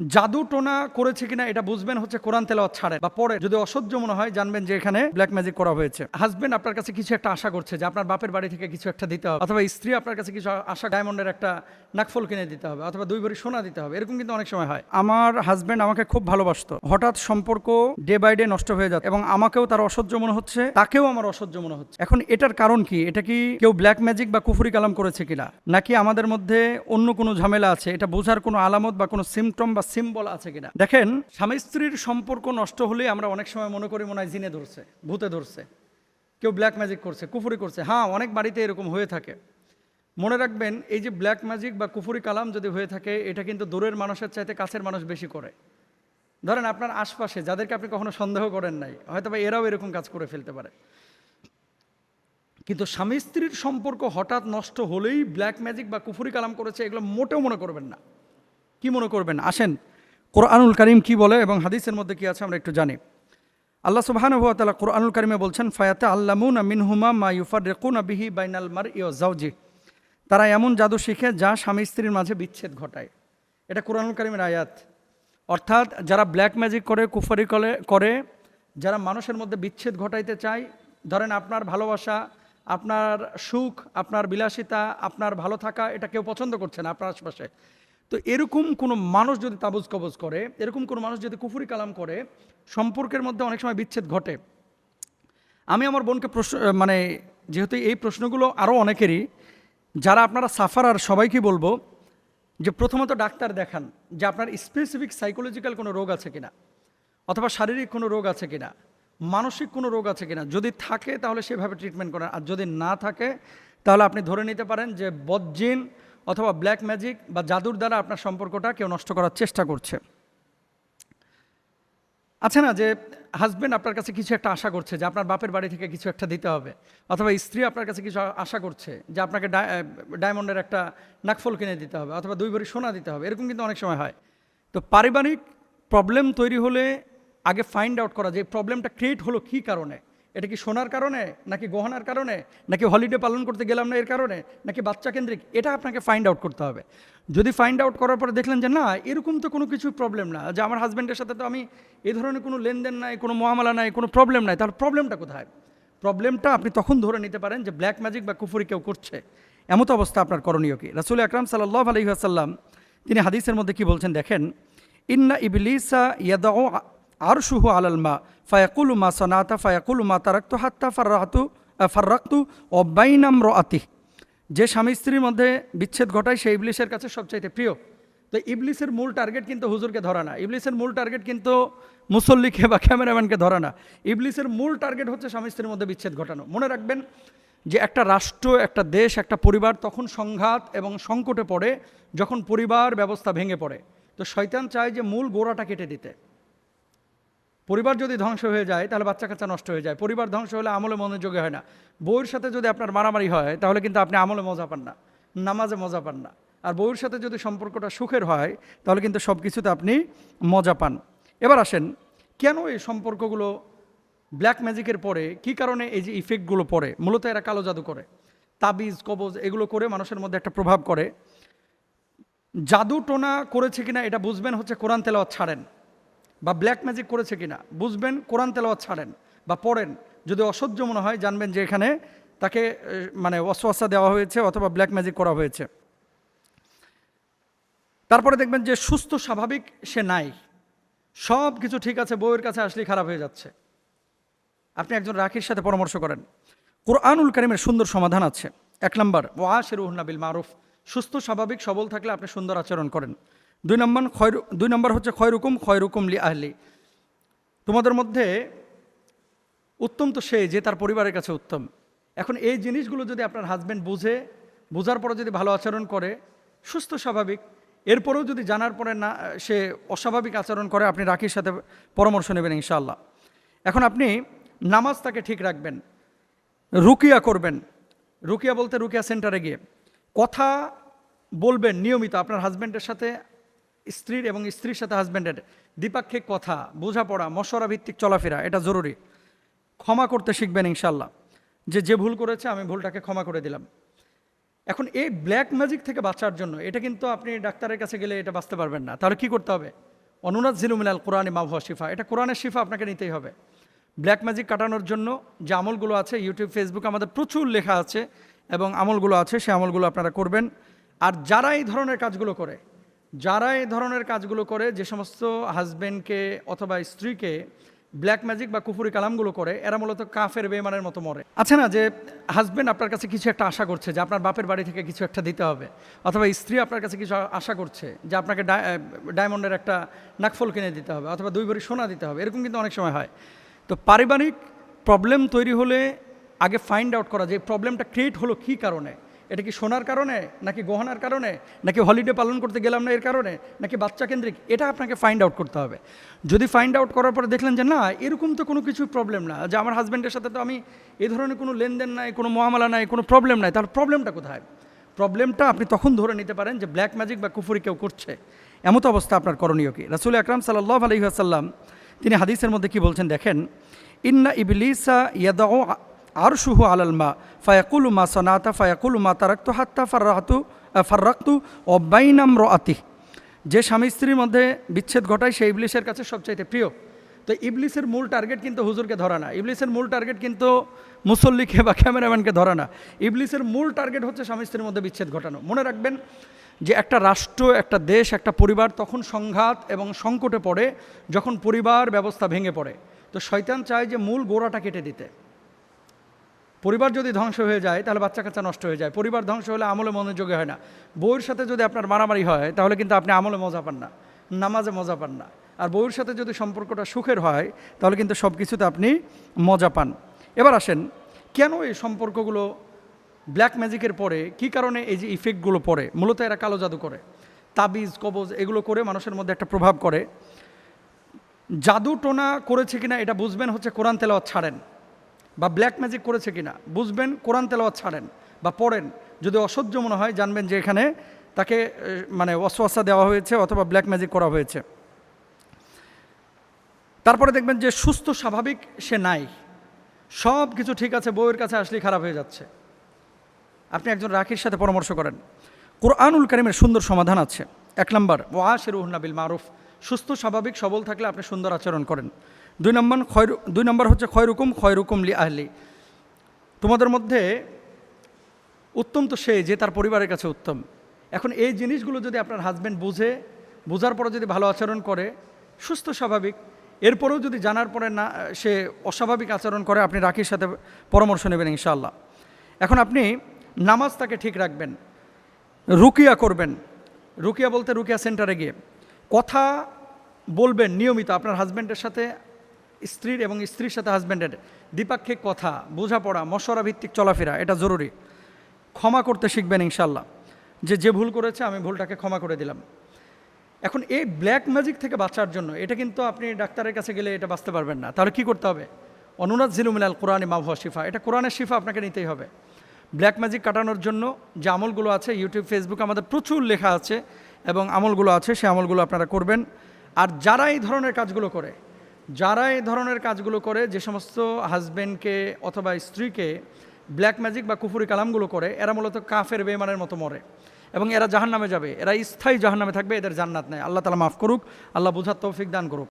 জাদু টোনা করেছে কিনা এটা বুঝবেন হচ্ছে কোরআন তেলাওয়াত ছাড়ে বা পড়ে। যদি অসহ্য মনে হয় জানবেন যে এখানে ব্ল্যাক ম্যাজিক করা হয়েছে। হাজবেন্ড আপনার কাছে কিছু একটা আশা করছে যে আপনার বাপের বাড়ি থেকে কিছু একটা দিতে হবে, অথবা স্ত্রী আপনার কাছে কিছু আশা, ডায়মন্ডের একটা নাকফল কিনে দিতে হবে, অথবা 2 ভরি সোনা দিতে হবে। এরকম কিন্তু অনেক সময় হয়। আমার হাজবেন্ড আমাকে খুব ভালোবাসতো, হঠাৎ সম্পর্ক ডে বাই ডে নষ্ট হয়ে যাচ্ছে এবং আমাকেও তার অসহ্য মনে হচ্ছে, তাকেও আমার অসহ্য মনে হচ্ছে। এখন এটার কারণ কি? এটা কি কেউ ব্ল্যাক ম্যাজিক বা কুফরি কালাম করেছে কিনা, নাকি আমাদের মধ্যে অন্য কোনো ঝামেলা আছে? এটা বোঝার কোনো আলামত বা কোনো সিমটম বা সিম্বল আছে কিনা? দেখেন, স্বামী স্ত্রীর সম্পর্ক নষ্ট হলে আমরা অনেক সময় মনে করি মনে হয় জিনে ধরছে, ভূতে ধরছে, কেউ ব্ল্যাক ম্যাজিক করছে, কুফরি করছে। হ্যাঁ, অনেক বাড়িতে এরকম হয়ে থাকে। মনে রাখবেন, এই যে ব্ল্যাক ম্যাজিক বা কুফরি কালাম যদি হয়ে থাকে, এটা কিন্তু দূরের মানুষের চাইতে কাছের মানুষ বেশি করে। ধরেন আপনার আশপাশে যাদেরকে আপনি কখনো সন্দেহ করেন নাই, হয়তো বা এরাও এরকম কাজ করে ফেলতে পারে। কিন্তু স্বামী স্ত্রীর সম্পর্ক হঠাৎ নষ্ট হলেই ব্ল্যাক ম্যাজিক বা কুফরি কালাম করেছে, এগুলো মোটেও মনে করবেন না। কি মনে করবেন? আসেন কোরআনুল কারীম কি বলে এবং হাদিসের মধ্যে কি আছে আমরা একটু জানি। আল্লাহ সুবহানাহু ওয়া তাআলা কোরআনুল কারীমে বলছেন, ফায়াতাআল্লামুনা মিনহুমা মা ইউফাররিকুনা বিহি বাইনাল মারই ওয়া যাওজি। তারা এমন জাদু শিখে যা স্বামী স্ত্রীর মাঝে বিচ্ছেদ ঘটায়। এটা কোরআনুল কারীমের আয়াত। অর্থাৎ যারা ব্ল্যাক ম্যাজিক করে, কুফরি করে, যারা মানুষের মধ্যে বিচ্ছেদ ঘটাইতে চায়, ধরেন আপনার ভালোবাসা, আপনার সুখ, আপনার বিলাসিতা, আপনার ভালো থাকা, এটা কেউ পছন্দ করছে না আপনার আশপাশে। তো এরকম কোনো মানুষ যদি তাবুজ কবজ করে, এরকম কোনো মানুষ যদি কুফরি কালাম করে, সম্পর্কের মধ্যে অনেক সময় বিচ্ছেদ ঘটে। আমি আমার বোনকে যেহেতু এই প্রশ্নগুলো আরও অনেকেরই, যারা আপনারা সাফার, আর সবাইকে বলবো যে প্রথমত ডাক্তার দেখান যে আপনার স্পেসিফিক সাইকোলজিক্যাল কোনো রোগ আছে কিনা, অথবা শারীরিক কোনো রোগ আছে কিনা, মানসিক কোনো রোগ আছে কিনা। যদি থাকে তাহলে সেভাবে ট্রিটমেন্ট করেন, আর যদি না থাকে তাহলে আপনি ধরে নিতে পারেন যে বদজিন অথবা ব্ল্যাক ম্যাজিক বা জাদুর দ্বারা আপনার সম্পর্কটা কেউ নষ্ট করার চেষ্টা করছে। আছে না যে হাজবেন্ড আপনার কাছে কিছু একটা আশা করছে যে আপনার বাপের বাড়ি থেকে কিছু একটা দিতে হবে, অথবা স্ত্রী আপনার কাছে কিছু আশা করছে যে আপনাকে ডায়মন্ডের একটা নাকফল কিনে দিতে হবে, অথবা 2 ভরি সোনা দিতে হবে। এরকম কিন্তু অনেক সময় হয়। তো পারিবারিক প্রবলেম তৈরি হলে আগে ফাইন্ড আউট করা যে প্রবলেমটা ক্রিয়েট হলো কী কারণে। এটা কি সোনার কারণে, নাকি গহনার কারণে, নাকি হলিডে পালন করতে গেলাম না এর কারণে, নাকি বাচ্চা কেন্দ্রিক? এটা আপনাকে ফাইন্ড আউট করতে হবে। যদি ফাইন্ড আউট করার পরে দেখলেন যে না, এরকম তো কোনো কিছু প্রবলেম না, যে আমার হাজব্যান্ডের সাথে তো আমি এই ধরনের কোনো লেনদেন নাই, কোনো মুআমালা নাই, কোনো প্রবলেম নাই, তাহলে প্রবলেমটা কোথায়? প্রবলেমটা আপনি তখন ধরে নিতে পারেন যে ব্ল্যাক ম্যাজিক বা কুফরি কেউ করছে। এমত অবস্থা আপনার করণীয় কি? রাসূল আকরাম সাল্লাল্লাহু আলাইহি ওয়াসাল্লাম তিনি হাদিসের মধ্যে কি বলছেন দেখেন, ইন্না ইবলিসা ইয়াদাউ আরশুহু আলাল মা ফায়াকুলু মা সানাতা ফায়াকুলু মা তারাকতু হাত্তা ফাররাকতু ওয়া বাইনা ইমরাআতিহি। যে স্বামী স্ত্রীর মধ্যে বিচ্ছেদ ঘটায় সে ইবলিসের কাছে সবচাইতে প্রিয়। তো ইবলিসের মূল টার্গেট কিন্তু হুজুরকে ধরা না, ইবলিসের মূল টার্গেট কিন্তু মুসল্লিকে বা ক্যামেরাম্যানকে ধরা না। ইবলিসের মূল টার্গেট হচ্ছে স্বামী স্ত্রীর মধ্যে বিচ্ছেদ ঘটানো। মনে রাখবেন যে একটা রাষ্ট্র, একটা দেশ, একটা পরিবার তখন সংঘাত এবং সংকটে পড়ে যখন পরিবার ব্যবস্থা ভেঙে পড়ে। তো শয়তান চায় যে মূল গোড়াটা কেটে দিতে। পরিবার যদি ধ্বংস হয়ে যায় তাহলে বাচ্চা কাচ্চা নষ্ট হয়ে যায়। পরিবার ধ্বংস হলে আমলে মনোযোগী হয় না। বউয়ের সাথে যদি আপনার মারামারি হয় তাহলে কিন্তু আপনি আমলে মজা পান না, নামাজে মজা পান না। আর বউয়ের সাথে যদি সম্পর্কটা সুখের হয় তাহলে কিন্তু সব কিছুতে আপনি মজা পান। এবার আসেন, কেন এই সম্পর্কগুলো ব্ল্যাক ম্যাজিকের পরে, কি কারণে এই যে ইফেক্টগুলো পড়ে? মূলত এরা কালো জাদু করে, তাবিজ কবজ এগুলো করে মানুষের মধ্যে একটা প্রভাব করে। জাদু টোনা করেছে কিনা এটা বুঝবেন হচ্ছে কোরআন তেলাওয়াত ছাড়েন, বা ব্ল্যাক ম্যাজিক করেছে কিনা বুঝবেন কোরআন তেলাওয়াত ছাড়েন বা পড়েন। যদি অসহ্য মনে হয় জানবেন যে এখানে তাকে ওয়াসওয়াসা দেওয়া হয়েছে অথবা ব্ল্যাক ম্যাজিক করা হয়েছে। তারপরে দেখবেন যে সুস্থ স্বাভাবিক সে নাই, সব কিছু ঠিক আছে, বউয়ের কাছে আসলেই খারাপ হয়ে যাচ্ছে। আপনি একজন রাখীর সাথে পরামর্শ করেন। কোরআনুল কারীমের সুন্দর সমাধান আছে। 1 নম্বর, ওয়াশিরুহুন্না বিল মারুফ। সুস্থ স্বাভাবিক সবল থাকলে আপনি সুন্দর আচরণ করেন। 2 নম্বর হচ্ছে খয়রুকুম লি আহলি। তোমাদের মধ্যে উত্তম তো সে যে তার পরিবারের কাছে উত্তম। এখন এই জিনিসগুলো যদি আপনার হাজব্যান্ড বোঝার পরে যদি ভালো আচরণ করে, সুস্থ স্বাভাবিক, এরপরেও যদি জানার পরে না সে অস্বাভাবিক আচরণ করে, আপনি রাখীর সাথে পরামর্শ নেবেন ইনশাআল্লাহ। এখন আপনি নামাজ তাকে ঠিক রাখবেন, রুকিয়া করবেন। রুকিয়া বলতে রুকিয়া সেন্টারে গিয়ে কথা বলবেন নিয়মিত আপনার হাজব্যান্ডের সাথে, স্ত্রীর এবং স্ত্রীর সাথে হাজব্যান্ডের দ্বিপাক্ষিক কথা, বোঝাপড়া, মশওয়ারা ভিত্তিক চলাফেরা, এটা জরুরি। ক্ষমা করতে শিখবেন ইনশাল্লাহ, যে ভুল করেছে আমি ভুলটাকে ক্ষমা করে দিলাম। এখন এই ব্ল্যাক ম্যাজিক থেকে বাঁচার জন্য এটা কিন্তু আপনি ডাক্তারের কাছে গেলে এটা বাঁচতে পারবেন না। তাহলে কি করতে হবে? অনুনাজ্জিলু মিনাল কোরআনি মা হুয়া শিফা, এটা কোরআনের শিফা আপনাকে নিতেই হবে। ব্ল্যাক ম্যাজিক কাটানোর জন্য যে আমলগুলো আছে ইউটিউব ফেসবুক আমাদের প্রচুর লেখা আছে এবং আমলগুলো আছে, সে আমলগুলো আপনারা করবেন। আর যারা এই ধরনের কাজগুলো করে যে সমস্ত হাজব্যান্ডকে অথবা স্ত্রীকে ব্ল্যাক ম্যাজিক বা কুফুরি কালামগুলো করে, এরা মূলত কাফের বেঈমানের মতো মরে। আছে না যে হাজব্যান্ড আপনার কাছে কিছু একটা আশা করছে যে আপনার বাপের বাড়ি থেকে কিছু একটা দিতে হবে, অথবা স্ত্রী আপনার কাছে কিছু আশা করছে যে আপনাকে ডায়মন্ডের একটা নাকফল কিনে দিতে হবে, অথবা 2 ভরি সোনা দিতে হবে, এরকম কিন্তু অনেক সময় হয়। তো পারিবারিক প্রবলেম তৈরি হলে আগে ফাইন্ড আউট করা যে প্রবলেমটা ক্রিয়েট হলো কী কারণে। এটা কি সোনার কারণে, নাকি গহনার কারণে, নাকি হলিডে পালন করতে গেলাম না এর কারণে, নাকি বাচ্চা কেন্দ্রিক, এটা আপনাকে ফাইন্ড আউট করতে হবে। যদি ফাইন্ড আউট করার পরে দেখলেন যে না, এরকম তো কোনো কিছুই প্রবলেম না, যে আমার হাজব্যান্ডের সাথে তো আমি এই ধরনের কোনো লেনদেন নাই, কোনো মুআমালা নাই, কোনো প্রবলেম নাই, তাহলে প্রবলেমটা কোথায়? প্রবলেমটা আপনি তখন ধরে নিতে পারেন যে ব্ল্যাক ম্যাজিক বা কুফুরি কেউ করছে। এমতো অবস্থা আপনার করণীয় কি? রাসূল আকরাম সাল্লাল্লাহু আলাইহি ওয়াসাল্লাম তিনি হাদিসের মধ্যে কি বলছেন দেখেন, ইন্না ইবলিসা ইয়াদাউ আরশুহু আলাল মা ফায়াকুলু মা সানাতা ফায়াকুলু মা তারাকতু হাত্তা ফাররাকতু ওয়া বাইনা ইমরাআতিহি। যে স্বামী স্ত্রীর মধ্যে বিচ্ছেদ ঘটায় সে ইবলিসের কাছে সবচাইতে প্রিয়। তো ইবলিসের মূল টার্গেট কিন্তু হুজুরকে ধরা না, ইবলিসের মূল টার্গেট কিন্তু মুসল্লিকে বা ক্যামেরাম্যানকে ধরা না, ইবলিসের মূল টার্গেট হচ্ছে স্বামী স্ত্রীর মধ্যে বিচ্ছেদ ঘটানো। মনে রাখবেন যে একটা রাষ্ট্র, একটা দেশ, একটা পরিবার তখন সংঘাত এবং সংকটে পড়ে যখন পরিবার ব্যবস্থা ভেঙে পড়ে। তো শয়তান চায় যে মূল গোড়াটা কেটে দিতে। পরিবার যদি ধ্বংস হয়ে যায় তাহলে বাচ্চা কাচ্চা নষ্ট হয়ে যায়, পরিবার ধ্বংস হলে আমলে মনোযোগী হয় না। বউয়ের সাথে যদি আপনার মারামারি হয় তাহলে কিন্তু আপনি আমলে মজা পান না, নামাজে মজা পান না। আর বউয়ের সাথে যদি সম্পর্কটা সুখের হয় তাহলে কিন্তু সব কিছুতে আপনি মজা পান। এবার আসেন, কেন এই সম্পর্কগুলো ব্ল্যাক ম্যাজিকের পরে, কি কারণে এই যে ইফেক্টগুলো পড়ে? মূলত এরা কালো জাদু করে, তাবিজ কবজ এগুলো করে মানুষের মধ্যে একটা প্রভাব করে। জাদু টোনা করেছে কিনা এটা বুঝবেন হচ্ছে কোরআন তেলাওয়াত ছাড়েন, বা ব্ল্যাক ম্যাজিক করেছে কিনা বুঝবেন কোরআন তেলাওয়াত ছাড়েন বা পড়েন। যদি অসহ্য মনে হয় জানবেন যে এখানে তাকে মানে ওয়াসওয়াসা দেওয়া হয়েছে অথবা ব্ল্যাক ম্যাজিক করা হয়েছে। তারপরে দেখবেন যে সুস্থ স্বাভাবিক সে নাই, সব কিছু ঠিক আছে, বউয়ের কাছে আসলেই খারাপ হয়ে যাচ্ছে। আপনি একজন রাখির সাথে পরামর্শ করেন, কোরআনুল কারীমের সুন্দর সমাধান আছে। 1 নম্বর, ওয়াশিরুহুন্না বিল মারুফ, সুস্থ স্বাভাবিক সবল থাকলে আপনি সুন্দর আচরণ করেন। 2 নম্বর হচ্ছে খয়রুকুম লি আহলি, তোমাদের মধ্যে উত্তম তো সে যে তার পরিবারের কাছে উত্তম। এখন এই জিনিসগুলো যদি আপনার হাজব্যান্ড বোঝার পরে যদি ভালো আচরণ করে, সুস্থ স্বাভাবিক, এরপরেও যদি জানার পরে না সে অস্বাভাবিক আচরণ করে, আপনি রাখির সাথে পরামর্শ নেবেন ইনশাআল্লাহ। এখন আপনি নামাজটাকে ঠিক রাখবেন, রুকিয়া করবেন। রুকিয়া বলতে রুকিয়া সেন্টারে গিয়ে কথা বলবেন নিয়মিত আপনার হাজব্যান্ডের সাথে, স্ত্রীর এবং স্ত্রীর সাথে হাজব্যান্ডের দ্বিপাক্ষিক কথা, বোঝাপড়া, মশওয়ারা ভিত্তিক চলাফেরা, এটা জরুরি। ক্ষমা করতে শিখবেন ইনশাআল্লাহ, যে ভুল করেছে আমি ভুলটাকে ক্ষমা করে দিলাম। এখন এই ব্ল্যাক ম্যাজিক থেকে বাঁচার জন্য এটা কিন্তু আপনি ডাক্তারের কাছে গেলে এটা বাঁচতে পারবেন না। তাহলে কি করতে হবে? অনুনাজ্জিলু মিনাল কোরআনি মা হুয়া শিফা, এটা কোরআনের শিফা আপনাকে নিতেই হবে। ব্ল্যাক ম্যাজিক কাটানোর জন্য যে আমলগুলো আছে ইউটিউব ফেসবুক আমাদের প্রচুর লেখা আছে এবং আমলগুলো আছে, সে আমলগুলো আপনারা করবেন। আর যারা এই ধরনের কাজগুলো করে যে সমস্ত হাজব্যান্ডকে অথবা স্ত্রীকে ব্ল্যাক ম্যাজিক বা কুফুরি কালামগুলো করে, এরা মূলত কাফের বেঈমানের মতো মরে এবং এরা জাহান্নামে যাবে, এরা স্থায়ী জাহান্নামে থাকবে, এদের জান্নাত নেই। আল্লাহ তাআলা মাফ করুক, আল্লাহ বুঝার তৌফিক দান করুক।